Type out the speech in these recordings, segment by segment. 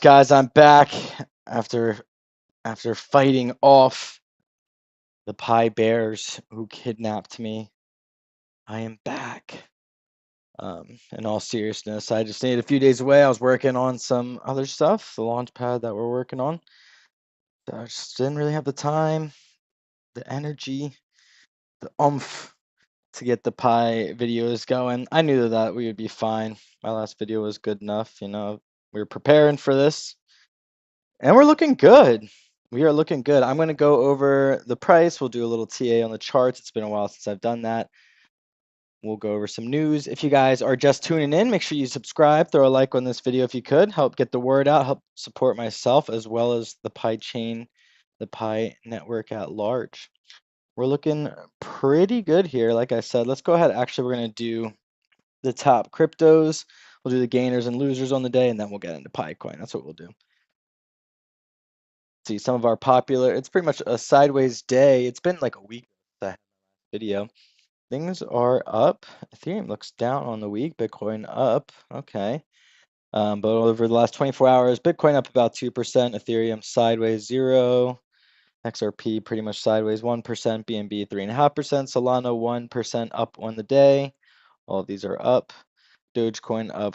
guys, I'm back after fighting off the Pi Bears who kidnapped me. I am back. In all seriousness, I just needed a few days away. I was working on some other stuff, the launch pad that we're working on. So I just didn't really have the time, the energy, the oomph to get the Pi videos going. I knew that we would be fine. My last video was good enough, we were preparing for this. And we're looking good. We are looking good. I'm going to go over the price. We'll do a little TA on the charts. It's been a while since I've done that. We'll go over some news. If you guys are just tuning in, make sure you subscribe, throw a like on this video if you could. Help get the word out, help support myself as well as the Pi chain, the Pi network at large. We're looking pretty good here. Like I said, let's go ahead. Actually, we're going to do the top cryptos. We'll do the gainers and losers on the day, and then we'll get into Pi coin. That's what we'll do. See some of our popular, it's pretty much a sideways day. It's been like a week that video. Things are up. Ethereum looks down on the week. Bitcoin up. Okay. But over the last 24 hours, Bitcoin up about 2%, Ethereum sideways 0%, XRP pretty much sideways 1%, BNB 3.5%, Solana 1% up on the day. All of these are up. Dogecoin up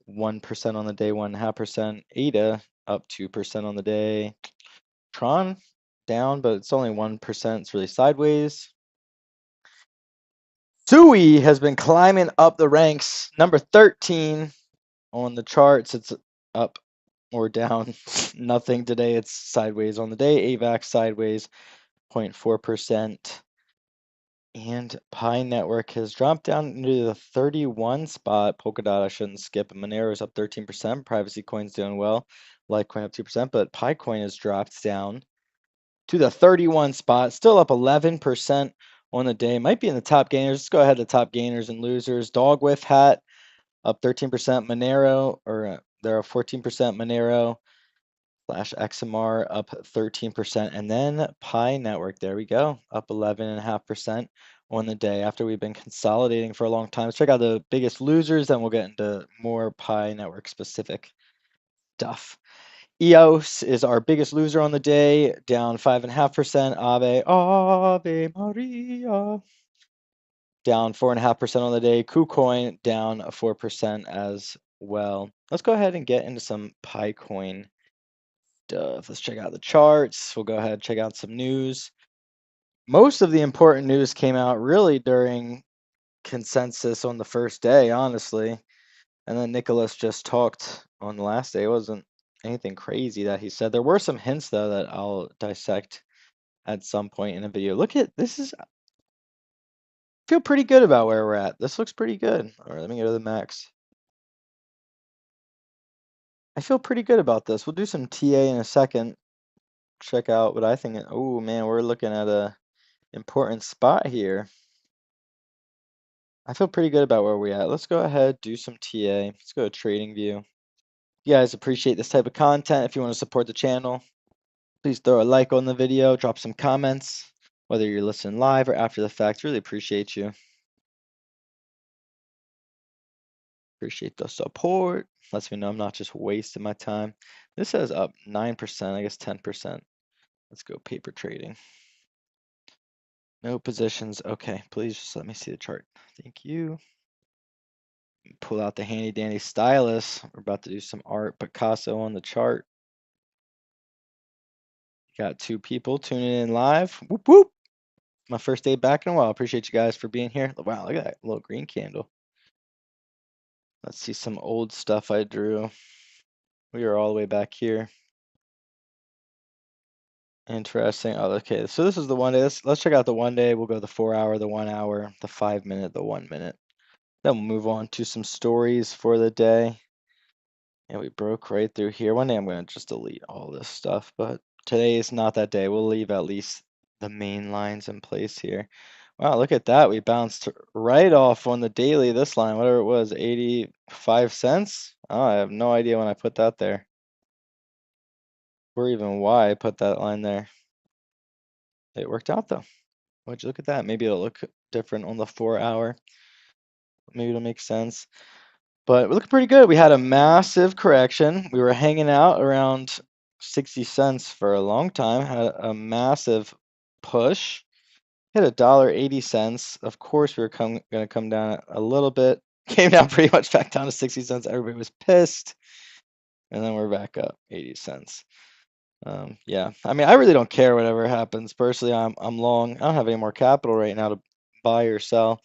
1% on the day, 1.5%. ADA up 2% on the day. Tron down, but it's only 1%. It's really sideways. Sui has been climbing up the ranks. Number 13 on the charts. It's up or down nothing today. It's sideways on the day. AVAX sideways 0.4%. And Pi Network has dropped down into the 31 spot. Polkadot, I shouldn't skip. Monero is up 13%. Privacy Coin's doing well. Litecoin up 2%, but Pi Coin has dropped down to the 31 spot, still up 11% on the day. Might be in the top gainers. Let's go ahead to top gainers and losers. Dog with hat up 13%. Monero, or there are 14%. Monero / XMR up 13%. And then Pi Network, there we go, up 11.5% on the day after we've been consolidating for a long time. Let's check out the biggest losers, then we'll get into more Pi Network specific stuff. EOS is our biggest loser on the day, down 5.5%. Ave Maria, down 4.5% on the day. KuCoin down 4% as well. Let's go ahead and get into some Pi coin stuff. Let's check out the charts. We'll go ahead and check out some news. Most of the important news came out really during consensus on the first day, honestly. And then Nicholas just talked on the last day. It wasn't anything crazy that he said. There were some hints, though, that I'll dissect at some point in a video. Look at this. I feel pretty good about where we're at. This looks pretty good. All right, let me go to the max. I feel pretty good about this. We'll do some TA in a second. Check out what I think. Oh, man, we're looking at a important spot here. I feel pretty good about where we're at. Let's go ahead, do some TA. Let's go to Trading View. If you guys appreciate this type of content, if you want to support the channel, please throw a like on the video, drop some comments, whether you're listening live or after the fact. Really appreciate you. Appreciate the support. Lets me know I'm not just wasting my time. This says up 9%, I guess 10%. Let's go paper trading. No positions. Okay, please just let me see the chart. Thank you. Pull out the handy dandy stylus. We're about to do some art Picasso on the chart. Got 2 people tuning in live. Whoop whoop. My first day back in a while. Appreciate you guys for being here. Wow, look at that little green candle. Let's see some old stuff I drew. We are all the way back here. Interesting. Oh, okay. So this is the 1 day. Let's check out the 1 day. We'll go the 4 hour, the 1 hour, the 5 minute, the 1 minute. Then we'll move on to some stories for the day. And we broke right through here. One day I'm going to just delete all this stuff, but today is not that day. We'll leave at least the main lines in place here. Wow, look at that. We bounced right off on the daily, this line, whatever it was, 85 cents. Oh, I have no idea when I put that there, or even why I put that line there. It worked out though. Would you look at that? Maybe it'll look different on the 4 hour. Maybe it'll make sense. But we're looking pretty good. We had a massive correction. We were hanging out around 60 cents for a long time. Had a massive push. Hit $1.80. Of course, we were going to come down a little bit. Came down pretty much back down to 60 cents. Everybody was pissed. And then we're back up 80 cents. Yeah, I mean, I really don't care whatever happens. Personally, I'm long. I don't have any more capital right now to buy or sell.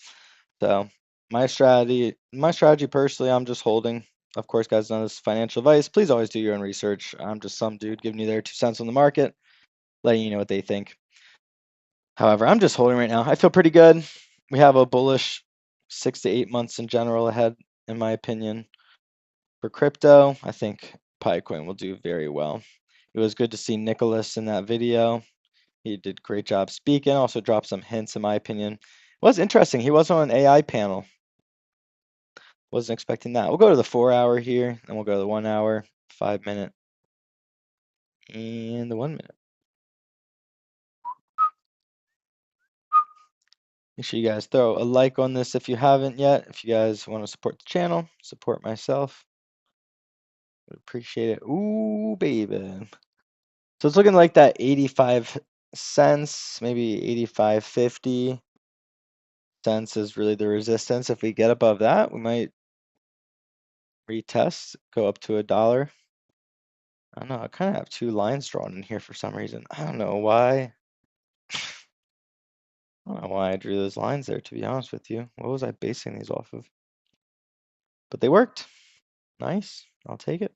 So my strategy personally, I'm just holding. Of course, guys, none of this is financial advice. Please always do your own research. I'm just some dude giving you their 2 cents on the market, letting you know what they think. However, I'm just holding right now. I feel pretty good. We have a bullish 6 to 8 months in general ahead, in my opinion. For crypto, I think PI Coin will do very well. It was good to see Nicholas in that video. He did a great job speaking, also dropped some hints in my opinion. It was interesting. He was on an AI panel. Wasn't expecting that. We'll go to the 4 hour here, and we'll go to the 1 hour, 5 minute, and the 1 minute. Make sure you guys throw a like on this if you haven't yet. If you guys want to support the channel, support myself, would appreciate it. Ooh, baby. So it's looking like that 85 cents, maybe 85.50 cents is really the resistance. If we get above that, we might retest, go up to $1. I don't know. I kind of have two lines drawn in here for some reason. I don't know why. I don't know why I drew those lines there, to be honest with you. What was I basing these off of? But they worked. Nice. I'll take it.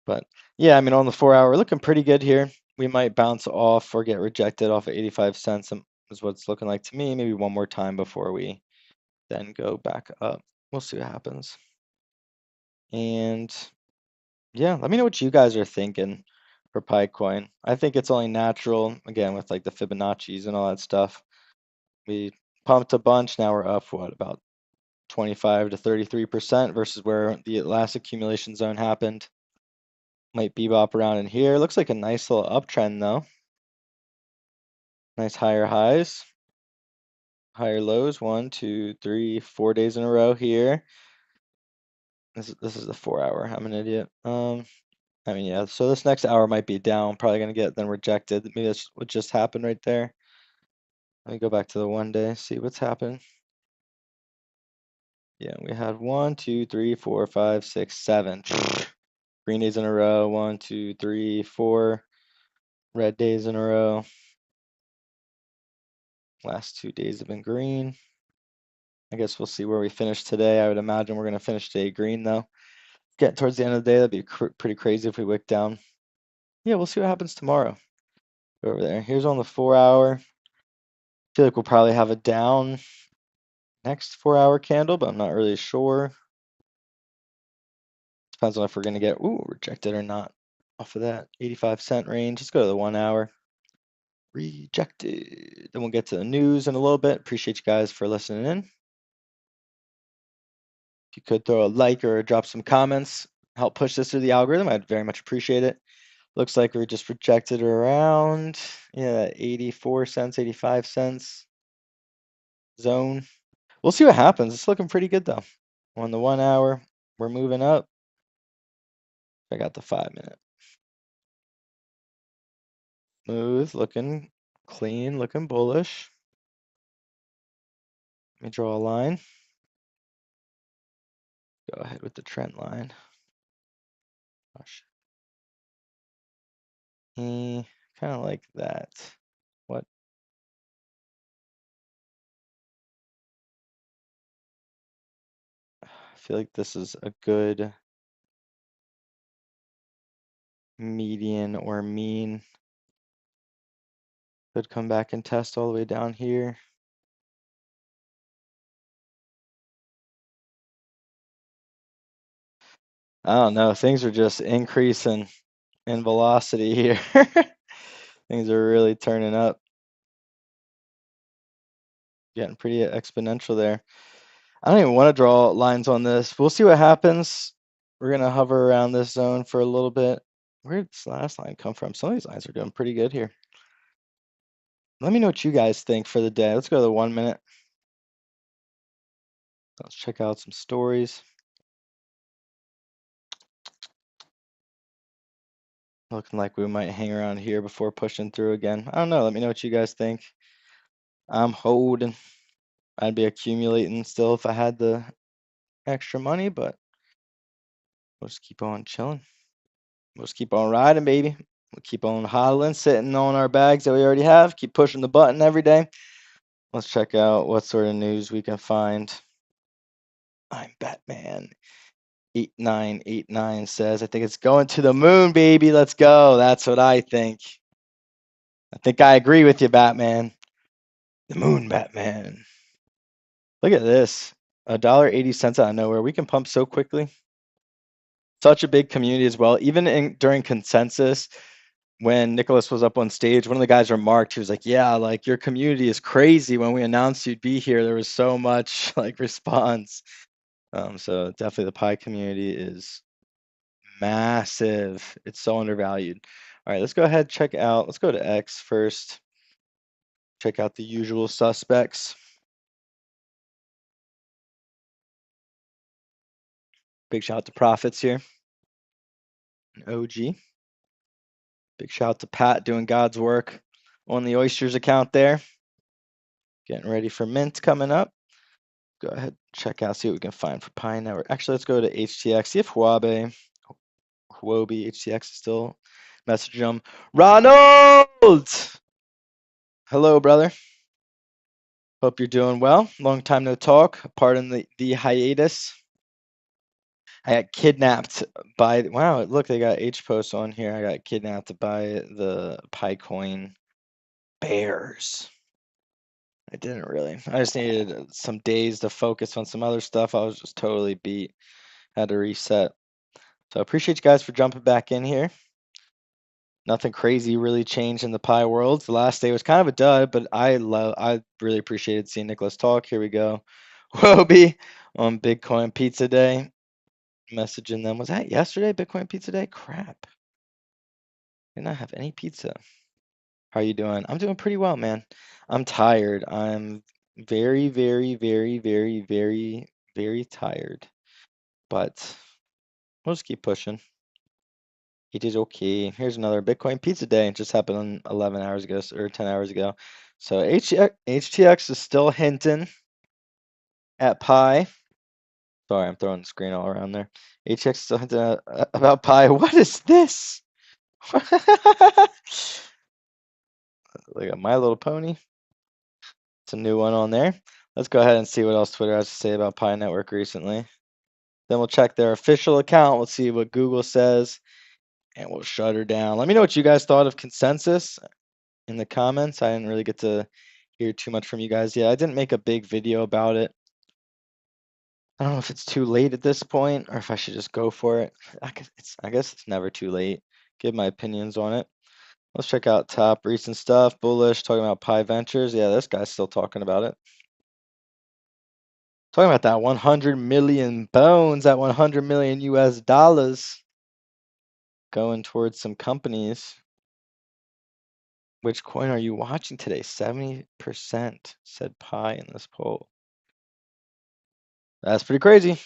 But yeah, I mean, on the 4 hour, looking pretty good here. We might bounce off or get rejected off of 85 cents is what it's looking like to me. Maybe one more time before we then go back up. We'll see what happens. And yeah, let me know what you guys are thinking for PI Coin. I think it's only natural, again, with like the Fibonacci's and all that stuff. We pumped a bunch. Now we're up, what, about 25 to 33% versus where the last accumulation zone happened. Might bebop around in here. Looks like a nice little uptrend though. Nice higher highs, higher lows. 1, 2, 3, 4 days in a row here. This is the 4 hour. I'm an idiot. I mean, yeah. So this next hour might be down. Probably gonna get then rejected. Maybe that's what just happened right there. Let me go back to the 1 day. See what's happened. Yeah, we had 1, 2, 3, 4, 5, 6, 7 green days in a row. 1, 2, 3, 4 red days in a row. Last 2 days have been green. I guess we'll see where we finish today. I would imagine we're going to finish today green, though. Getting towards the end of the day, that'd be pretty crazy if we wick down. Yeah, we'll see what happens tomorrow. Go over there. Here's on the 4 hour. I feel like we'll probably have a down next 4 hour candle, but I'm not really sure. Depends on if we're going to get rejected or not off of that 85 cent range. Let's go to the 1 hour. Rejected. Then we'll get to the news in a little bit. Appreciate you guys for listening in. If you could throw a like or drop some comments, help push this through the algorithm, I'd very much appreciate it. Looks like we're just rejected around 84 cents, 85 cents zone. We'll see what happens. It's looking pretty good though. On the 1 hour, we're moving up. I got the 5 minute. Smooth, looking clean, looking bullish. Let me draw a line. Go ahead with the trend line. Kind of like that. What? I feel like this is a good median or mean. Could come back and test all the way down here. I don't know. Things are just increasing in velocity here. Things are really turning up. Getting pretty exponential there. I don't even want to draw lines on this. We'll see what happens. We're going to hover around this zone for a little bit. Where did this last line come from? Some of these lines are doing pretty good here. Let me know what you guys think for the day. Let's go to the 1 minute. Let's check out some stories. Looking like we might hang around here before pushing through again. I don't know. Let me know what you guys think. I'm holding. I'd be accumulating still if I had the extra money, but we'll just keep on chilling. We'll just keep on riding, baby. We'll keep on hodling, sitting on our bags that we already have. Keep pushing the button every day. Let's check out what sort of news we can find. I'm Batman. 8989 says, I think it's going to the moon, baby. Let's go. That's what I think. I think I agree with you, Batman. The moon, Batman. Look at this. $1.80 out of nowhere. We can pump so quickly. Such a big community as well. Even during consensus, when Nicholas was up on stage, one of the guys remarked, he was like, yeah, like your community is crazy. When we announced you'd be here, there was so much like response. So definitely the Pi community is massive. It's so undervalued. All right, let's go ahead, check out. Let's go to X first. Check out the usual suspects. Big shout out to Profits here. OG. Big shout out to Pat doing God's work on the Oysters account there. Getting ready for Mint coming up. Go ahead, check out, see what we can find for Pi Network. Actually, let's go to HTX, see if Huobi HTX is still messaging them. Ronald! Hello, brother. Hope you're doing well. Long time no talk. Pardon the hiatus. I got kidnapped by, wow, look, they got H posts on here. I got kidnapped by the Pi Coin Bears. I didn't really. I just needed some days to focus on some other stuff. I was just totally beat. Had to reset. So I appreciate you guys for jumping back in here. Nothing crazy really changed in the Pi world. The last day was kind of a dud, but I really appreciated seeing Nicholas talk. Here we go. Wobie on Bitcoin Pizza Day. Messaging them. Was that yesterday, Bitcoin Pizza Day? Crap. Did not have any pizza. How are you doing? I'm doing pretty well, man. I'm tired. I'm very, very, very, very, very, very tired. But we'll just keep pushing. It is okay. Here's another Bitcoin Pizza Day. It just happened 11 hours ago or 10 hours ago. So HTX is still hinting at Pi. Sorry, I'm throwing the screen all around there. HTX is still hinting about Pi. What is this? Look at My Little Pony. It's a new one on there. Let's go ahead and see what else Twitter has to say about Pi Network recently. Then we'll check their official account. We'll see what Google says, and we'll shut her down. Let me know what you guys thought of consensus in the comments. I didn't really get to hear too much from you guys yet. I didn't make a big video about it. I don't know if it's too late at this point or if I should just go for it. I guess it's never too late. Give my opinions on it. Let's check out top recent stuff. Bullish, talking about Pi Ventures. Yeah, this guy's still talking about it. Talking about that 100 million bones, that 100 million US dollars going towards some companies. Which coin are you watching today? 70% said Pi in this poll. That's pretty crazy.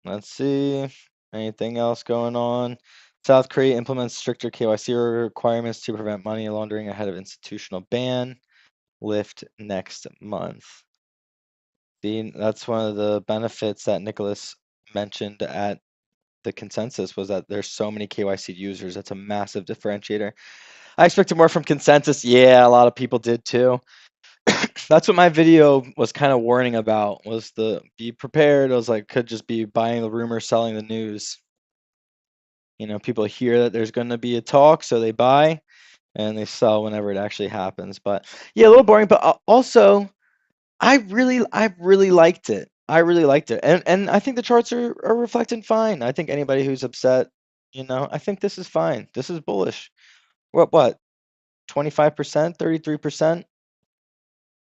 Let's see. Anything else going on? South Korea implements stricter KYC requirements to prevent money laundering ahead of institutional ban. Lift next month. That's one of the benefits that Nicholas mentioned at the consensus was that there's so many KYC users. That's a massive differentiator. I expected more from consensus. Yeah, a lot of people did too. That's what my video was kind of warning about, was the be prepared. I was like, could just be buying the rumor, selling the news. You know, people hear that there's going to be a talk, so they buy and they sell whenever it actually happens. But yeah, a little boring, but also I really liked it. I really liked it. And I think the charts are reflecting fine. I think anybody who's upset, you know, I think this is fine. This is bullish. What? 25%, 33%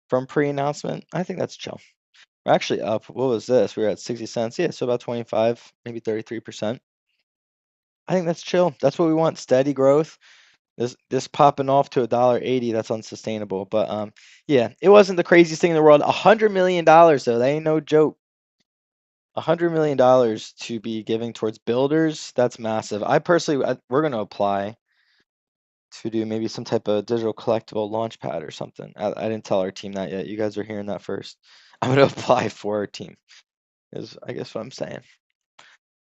from pre-announcement? I think that's chill. We're actually up. What was this? We were at 60 cents. Yeah, so about 25, maybe 33%. I think that's chill. That's what we want. Steady growth. This popping off to $1.80, that's unsustainable. But yeah, it wasn't the craziest thing in the world. $100 million though, that ain't no joke. $100 million to be giving towards builders, that's massive. I personally, we're going to apply. to do maybe some type of digital collectible launch pad or something. I didn't tell our team that yet. You guys are hearing that first. I'm gonna apply for our team, is I guess what I'm saying.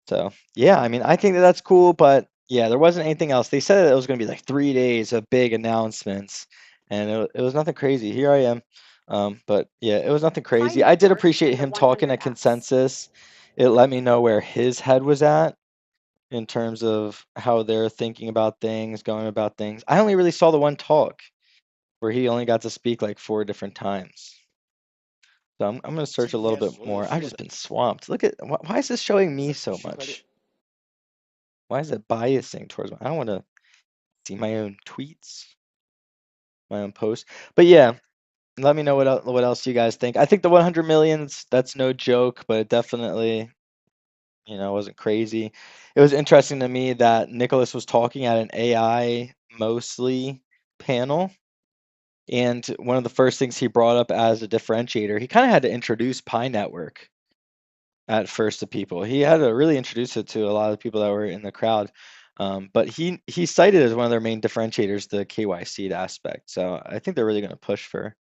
So yeah, I mean, I think that that's cool, but yeah, there wasn't anything else. They said that it was gonna be like 3 days of big announcements, and it was nothing crazy. Here I am. But yeah, it was nothing crazy. I did appreciate him talking at consensus. It let me know where his head was at in terms of how they're thinking about things, going about things. I only really saw the one talk where he only got to speak like 4 different times. So I'm gonna search a little bit more. I've just been swamped. Look at why is this showing me so much? Why is it biasing towards me? I don't want to see my own tweets, my own posts. But yeah, let me know what else you guys think. I think the 100 millions, that's no joke, but it definitely, wasn't crazy. It was interesting to me that Nicholas was talking at an AI mostly panel. And one of the first things he brought up as a differentiator, he kind of had to introduce Pi Network at first to people. He had to really introduce it to a lot of people that were in the crowd. But he cited as one of their main differentiators the KYC aspect. So I think they're really going to push for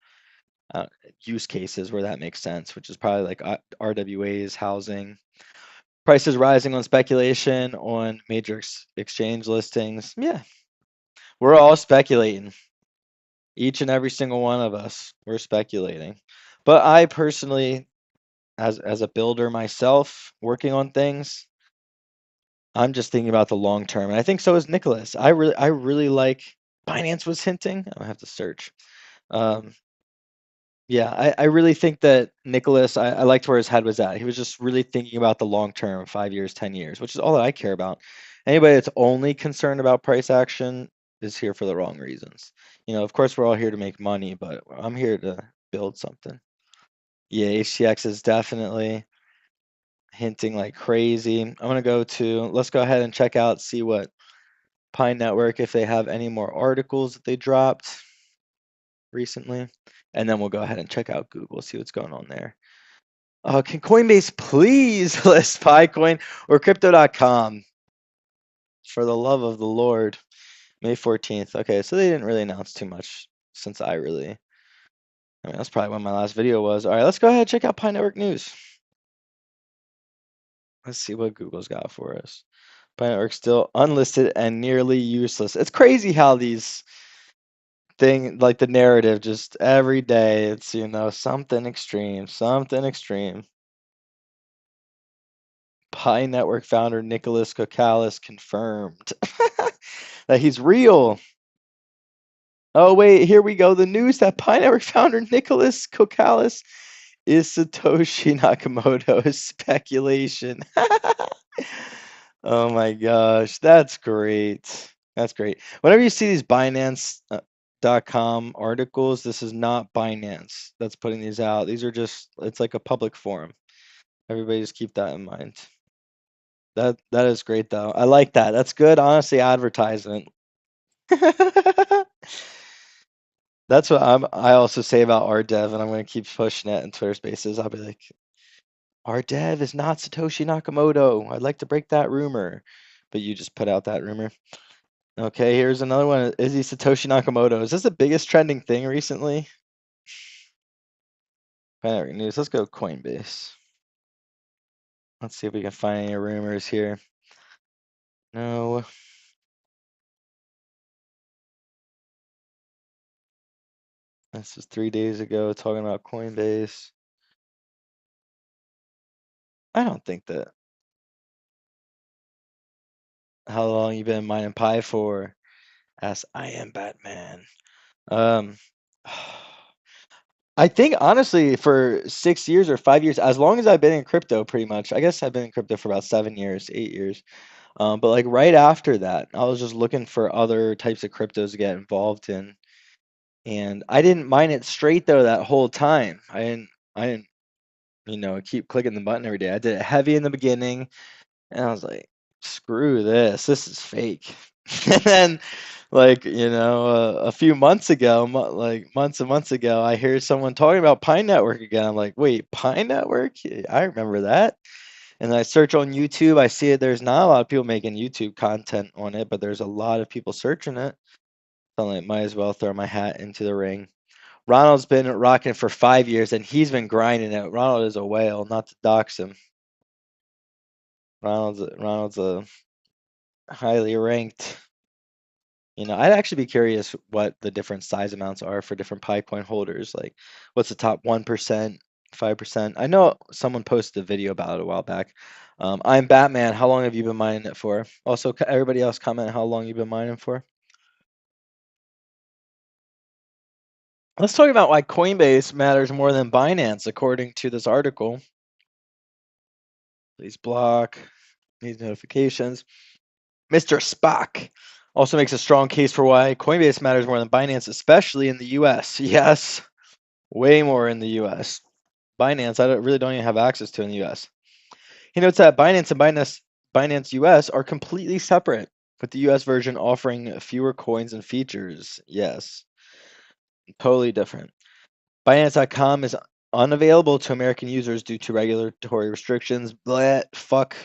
use cases where that makes sense, which is probably like RWAs, housing, prices rising on speculation on major exchange listings. Yeah, we're all speculating. Each and every single one of us, we're speculating. But I personally, as a builder myself, working on things, I'm just thinking about the long term, and I think so is Nicholas. I really like. Binance was hinting. I have to search. Yeah, I really think that Nicholas, I liked where his head was at. He was just really thinking about the long term, 5 years, 10 years, which is all that I care about. Anybody that's only concerned about price action is here for the wrong reasons. Of course, we're all here to make money, but I'm here to build something. Yeah, HTX is definitely hinting like crazy. I'm gonna let's go ahead and check out, see what Pine Network, if they have any more articles that they dropped recently, and then we'll go ahead and check out Google, see what's going on there. Can Coinbase please list PiCoin or Crypto.com? For the love of the Lord. May 14th. Okay, so they didn't really announce too much since I mean, that's probably when my last video was. All right, let's go ahead and check out Pi Network News. Let's see what Google's got for us. Pi Network's still unlisted and nearly useless. It's crazy how these like the narrative, just every day it's, something extreme, something extreme. Pi Network founder Nicholas Kokalis confirmed that he's real. Oh, wait, here we go. The news that Pi Network founder Nicholas Kokalis is Satoshi Nakamoto is speculation. Oh my gosh, that's great. That's great. Whenever you see these Binance.com articles, this is not Binance that's putting these out. These are it's like a public forum. Everybody just keep that in mind. That is great though. I like that. That's good, honestly, advertisement. That's what I also say about RDev, and I'm gonna keep pushing it in Twitter Spaces. I'll be like, RDev is not Satoshi Nakamoto. I'd like to break that rumor, but you just put out that rumor. Okay, here's another one. Is he Satoshi Nakamoto? Is this the biggest trending thing recently? Binary News. Let's go Coinbase. Let's see if we can find any rumors here. No. This is 3 days ago talking about Coinbase. I don't think that. How long you been mining Pi for? As I am Batman. I think honestly for 6 years or 5 years, as long as I've been in crypto, pretty much. I guess I've been in crypto for about 7 years, 8 years. But like right after that, I was just looking for other types of cryptos to get involved in, and I didn't mine it straight though that whole time. I didn't, keep clicking the button every day. I did it heavy in the beginning, and I was like, screw this is fake. And then like, a few months ago, like months and months ago, I hear someone talking about Pi Network again. I'm like, wait, Pi Network? I remember that. And I search on YouTube, I see it. There's not a lot of people making YouTube content on it, but there's a lot of people searching it. So I might as well throw my hat into the ring. Ronald's been rocking for 5 years, and he's been grinding it. Ronald is a whale, not to dox him. Ronald's a highly ranked. I'd actually be curious what the different size amounts are for different Pi coin holders. Like, what's the top 1%, 5%? I know someone posted a video about it a while back. I'm Batman. How long have you been mining it for? Also, everybody else comment how long you've been mining for. Let's talk about why Coinbase matters more than Binance, according to this article. Please block these notifications. Mr. Spock also makes a strong case for why Coinbase matters more than Binance, especially in the US. Yes, way more in the US. Binance, I really don't even have access to in the US. He notes that Binance and Binance US are completely separate, with the US version offering fewer coins and features. Yes, totally different. Binance.com is unavailable to American users due to regulatory restrictions. Blah, fuck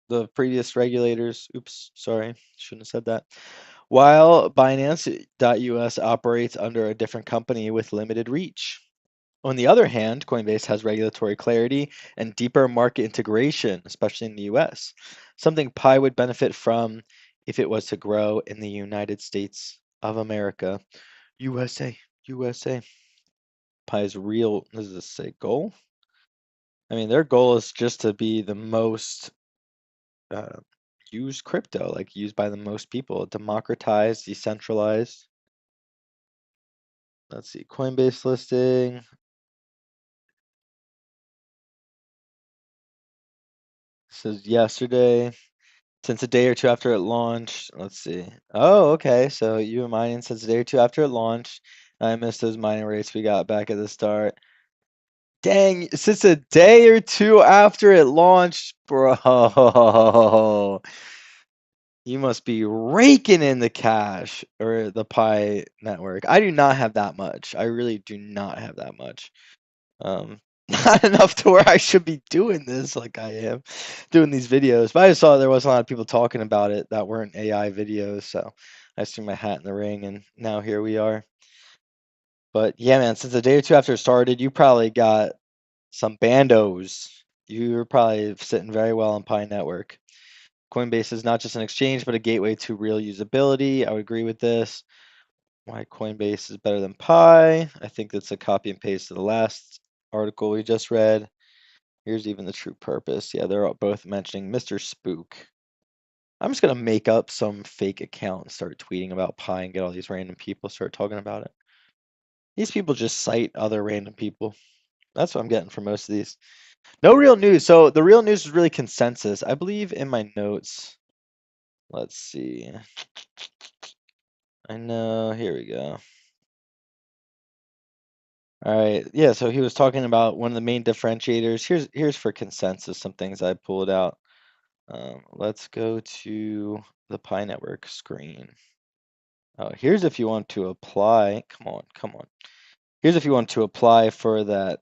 the previous regulators. Oops, sorry, shouldn't have said that. While Binance.us operates under a different company with limited reach. On the other hand, Coinbase has regulatory clarity and deeper market integration, especially in the US, something Pi would benefit from if it was to grow in the United States of America. USA, USA. Pi's real, does this say goal? I mean, their goal is just to be the most used crypto, like used by the most people, democratized, decentralized. Let's see, Coinbase listing. This is yesterday. Since a day or two after it launched. Let's see. Oh, okay. So you were mining since a day or two after it launched. I missed those mining rates we got back at the start. Dang, since a day or two after it launched, bro. You must be raking in the cash or the Pi network. I do not have that much. I really do not have that much. Not enough to where I should be doing this like I am, doing these videos. But I just saw there was a lot of people talking about it that weren't AI videos, so I threw my hat in the ring, and now here we are. But yeah, man, since a day or two after it started, you probably got some bandos. You were probably sitting very well on Pi Network. Coinbase is not just an exchange, but a gateway to real usability. I would agree with this. Why Coinbase is better than Pi? I think that's a copy and paste of the last article we just read. Here's even the true purpose. Yeah, they're both mentioning Mr. Spook. I'm just going to make up some fake account and start tweeting about Pi and get all these random people start talking about it. These people just cite other random people. That's what I'm getting from most of these. No real news. So the real news is really consensus. I believe in my notes. Let's see. I know. Here we go. All right. Yeah, so he was talking about one of the main differentiators. Here's for consensus some things I pulled out. Let's go to the Pi Network screen. Oh, here's if you want to apply. Come on, come on. Here's if you want to apply for that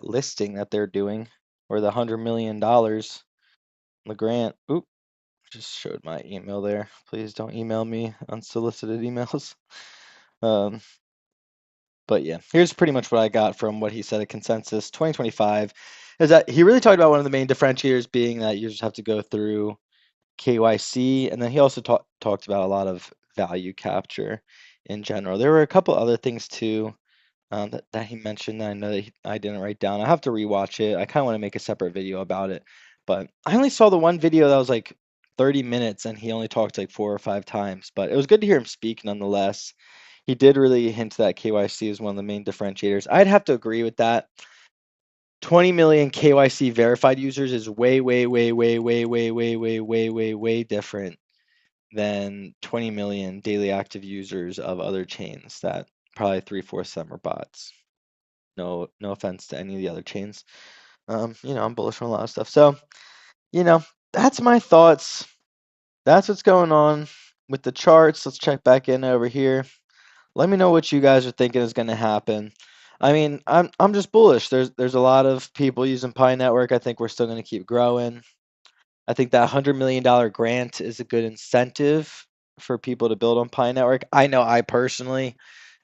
listing that they're doing, or the $100 million, the grant. Oop, just showed my email there. Please don't email me unsolicited emails. But yeah, here's pretty much what I got from what he said at Consensus 2025 is that he really talked about one of the main differentiators being that users have to go through KYC, and then he also talked about a lot of value capture in general. There were a couple other things too that he mentioned that I know that I didn't write down. I have to rewatch it. I kind of want to make a separate video about it, but I only saw the one video that was like 30 minutes, and he only talked like 4 or 5 times. But it was good to hear him speak nonetheless. He did really hint that KYC is one of the main differentiators. I'd have to agree with that. 20 million KYC verified users is way, way, way, way, way, way, way, way, way, way, way different than 20 million daily active users of other chains that probably 3/4 of them are bots. No offense to any of the other chains. I'm bullish on a lot of stuff. So, that's my thoughts. That's what's going on with the charts. Let's check back in over here. Let me know what you guys are thinking is going to happen. I mean, I'm just bullish. There's a lot of people using Pi Network. I think we're still going to keep growing. I think that $100 million grant is a good incentive for people to build on Pi Network. I know I personally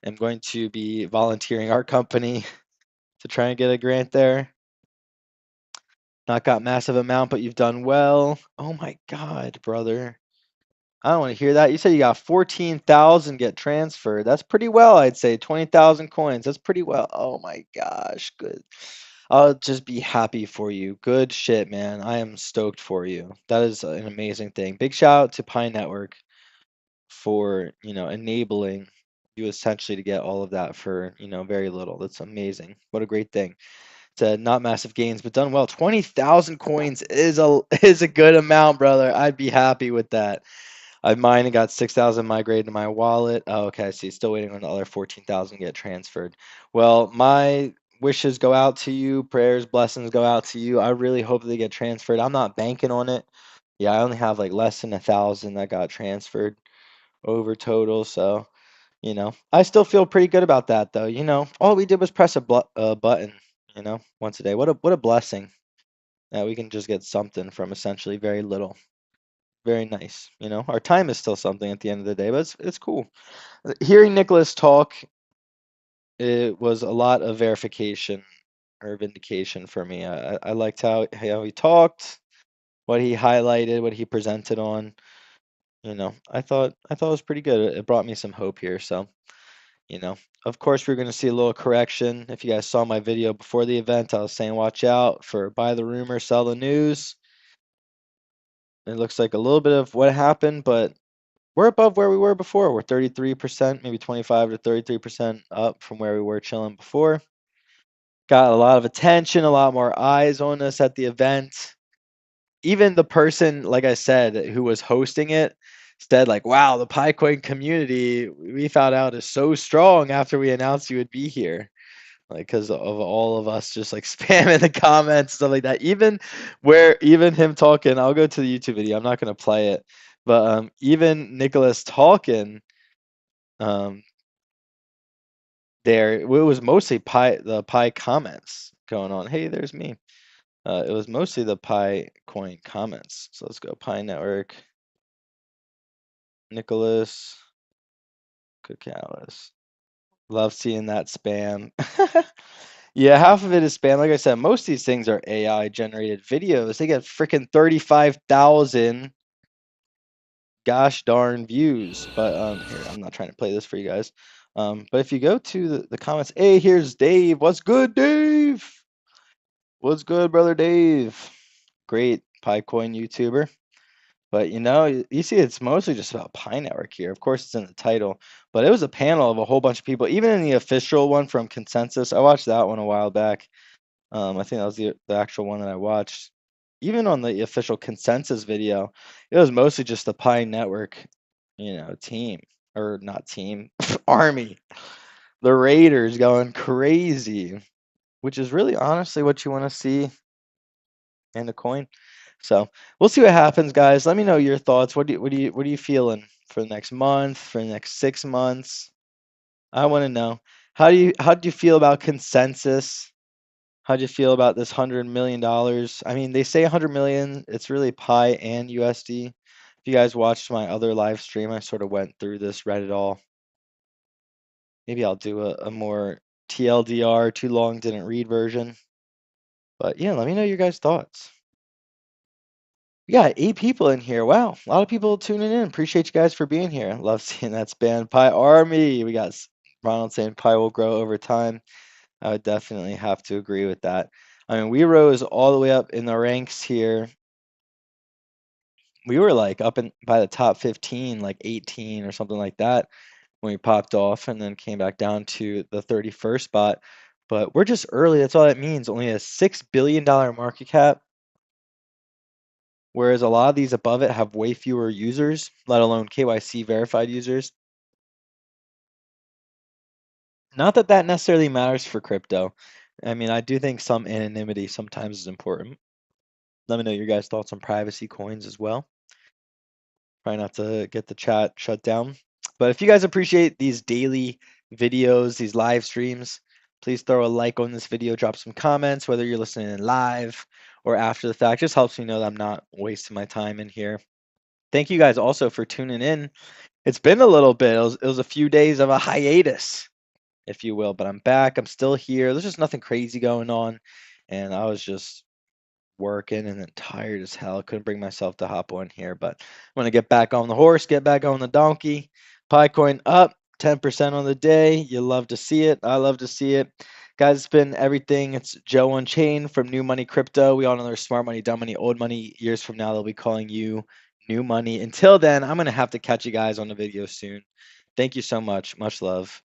am going to be volunteering our company to try and get a grant there. Not got massive amount, but you've done well. Oh my God, brother. I don't want to hear that. You said you got 14,000 get transferred. That's pretty well, I'd say. 20,000 coins. That's pretty well. Oh my gosh, good. I'll just be happy for you. Good shit, man. I am stoked for you. That is an amazing thing. Big shout out to Pi Network for, enabling you essentially to get all of that for, very little. That's amazing. What a great thing. To not massive gains, but done well. 20,000 coins is a good amount, brother. I'd be happy with that. I mine and got 6,000 migrated to my wallet. Oh, okay, I see. Still waiting on the other 14,000 get transferred. Well, my wishes go out to you. Prayers, blessings go out to you. I really hope they get transferred. I'm not banking on it. Yeah, I only have like less than 1,000 that got transferred over total. So, I still feel pretty good about that, though. All we did was press a button, once a day. What a blessing that we can just get something from essentially very little. Very nice. Our time is still something at the end of the day, but it's cool. Hearing Nicholas talk, it was a lot of verification or vindication for me. I liked how he talked, what he highlighted, what he presented on. I thought it was pretty good. It brought me some hope here. So, of course, we're going to see a little correction. If you guys saw my video before the event, I was saying watch out for buy the rumor, sell the news. It looks like a little bit of what happened, but we're above where we were before. We're 33%, maybe 25 to 33% up from where we were chilling before. Got a lot of attention, a lot more eyes on us at the event. Even the person, like I said, who was hosting it said like, wow, the Pi Coin community, we found out is so strong after we announced you would be here. Like, because of all of us just like spamming the comments, stuff like that. Even him talking, I'll go to the YouTube video. I'm not going to play it. But even Nicholas talking, there it was mostly the Pi comments going on. Hey, there's me. It was mostly the Pi Coin comments. So let's go Pi Network. Nicholas Cookalis. Love seeing that spam. Yeah, half of it is spam. Like I said, most of these things are AI generated videos. They get freaking 35,000 gosh darn views. But here, I'm not trying to play this for you guys. But if you go to the comments, hey, here's Dave. What's good, Dave? What's good, brother Dave? Great Pi Coin YouTuber. But you see it's mostly just about Pi Network here. Of course, it's in the title, but it was a panel of a whole bunch of people. Even in the official one from Consensus, I watched that one a while back. I think that was the actual one that I watched. Even on the official Consensus video, it was mostly just the Pi Network, team or not team, army. The Raiders going crazy, which is really honestly what you want to see in a coin. So we'll see what happens, guys. Let me know your thoughts. What are you feeling for the next month, for the next 6 months? I want to know. How do you feel about Consensus? How do you feel about this $100 million? I mean, they say 100 million. It's really Pi and USD. If you guys watched my other live stream, I sort of went through this, read it all. Maybe I'll do a more TLDR, too long didn't read version. But yeah, let me know your guys' thoughts. We got 8 people in here. Wow, a lot of people tuning in. Appreciate you guys for being here. Love seeing that span. Pi Army. We got Ronald saying Pi will grow over time. I would definitely have to agree with that. I mean, we rose all the way up in the ranks here. We were like up in by the top 15, like 18 or something like that when we popped off, and then came back down to the 31st spot. But we're just early. That's all that means. Only a $6 billion market cap. Whereas a lot of these above it have way fewer users, let alone KYC verified users. Not that that necessarily matters for crypto. I mean, I do think some anonymity sometimes is important. Let me know your guys' thoughts on privacy coins as well. Try not to get the chat shut down. But if you guys appreciate these daily videos, these live streams, please throw a like on this video, drop some comments, whether you're listening in live or after the fact. Just helps me know that I'm not wasting my time in here. Thank you guys also for tuning in. It's been a little bit. It was a few days of a hiatus, if you will, but I'm back. I'm still here. There's just nothing crazy going on, and I was just working and then tired as hell. Couldn't bring myself to hop on here, but I'm gonna get back on the horse, get back on the donkey. Pi coin up 10% on the day. You love to see it. I love to see it. Guys, it's been everything. It's Joe on Chain from New Money Crypto. We all know there's smart money, dumb money, old money. Years from now, they'll be calling you new money. Until then, I'm gonna have to catch you guys on the video soon. Thank you so much. Much love.